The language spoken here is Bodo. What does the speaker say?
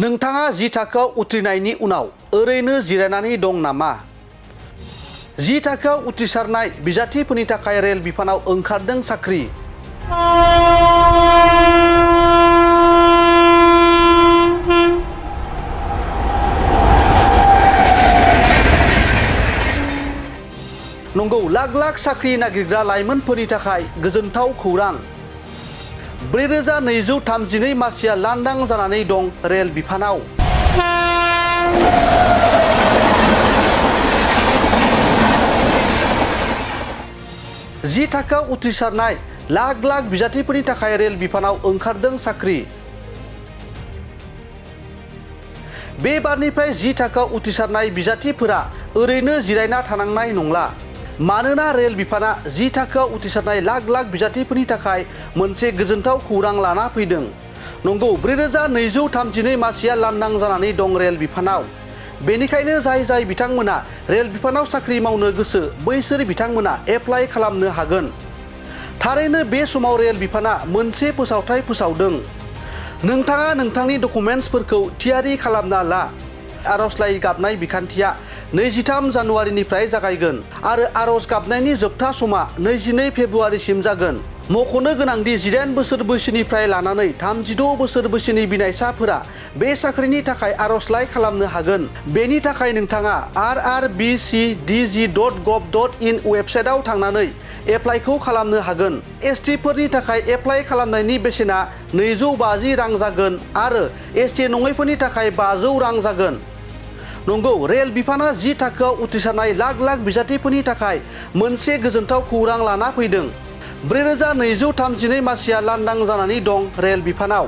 नोंथाङा 10 थाखोआव उथ्रिनायनि उनाव ओरैनो जिरायनानै दं नामा? 10 थाखोआव उथ्रिसारनाय बिजाथिफोरनि थाखाय रेल बिफानाव ओंखारदों साख्रि। नंगौ, लाख लाख साख्रि नागिरग्रा लाइमोनफोरनि थाखाय गोजोनथाव खौरां। 4232 मासिया लांदां जानानै दं रेल बिफानाव। जि थाखोआव उथ्रिसारनाय लाख लाख बिजाथिफोरनि थाखाय रेल बिफानाव ओंखारदों साख्रि। बे बारनिफ्राय 10 थाखोआव उथ्रिसारनाय बिजाथिफोरा ओरैनो जिरायना थानांनाय नंला। मानोना रेल बिफाना 10 थाखोआव उथ्रिसारनाय लाख लाख बिजाथिफोरनि थाखाय मोनसे गोजोनथाव खौरां लाना फैदों। नंगौ, 4232 मासिया लांदां जानानै दं रेल बिफानाव। बेनिखायनो जाय बिथांमोना रेल बिफानाव साख्रि मावनो गोसो बैसोर बिथांमोना एप्लाइ खालामनो हागोन। थारैनो बे समाव रेल बिफाना मोनसे फोसावथाय फोसावदों। नोंथाङा नोंथांनि डकुमेन्ट्सफोरखौ थियारि खालामना ला। आर'जलाइ गाबनाय बिखान्थिया 23 जानुवारिनिफ्राय जागायगोन आरो आर'ज गाबनायनि जोबथा समा 22 फेब्रुआरिसिम जागोन। मख'नो गोनांदि 18 बोसोर बैसोनिफ्राय लानानै 36 बोसोर बैसोनि बिनायसाफोरा बे साख्रिनि थाखाय आर'जलाइ खालामनो हागोन। बेनि थाखाय नोंथाङा rrbcdg.gov.in वेबसाइटआव थांनानै एप्लाइखौ खालामनो हागोन। एसटिफोरनि थाखाय एप्लाइ खालामनायनि बेसेना 250 रां जागोन आरो एसटि नङैफोरनि थाखाय 500 रां जागोन। नंगौ, रेल बिफाना 10 थाखोआव उथ्रिसारनाय लाख लाख बिजाथिफोरनि थाखाय मोनसे गोजोनथाव खौरां लाना फैदों। 4232 मासिया लांदां जानानै दं रेल बिफानाव।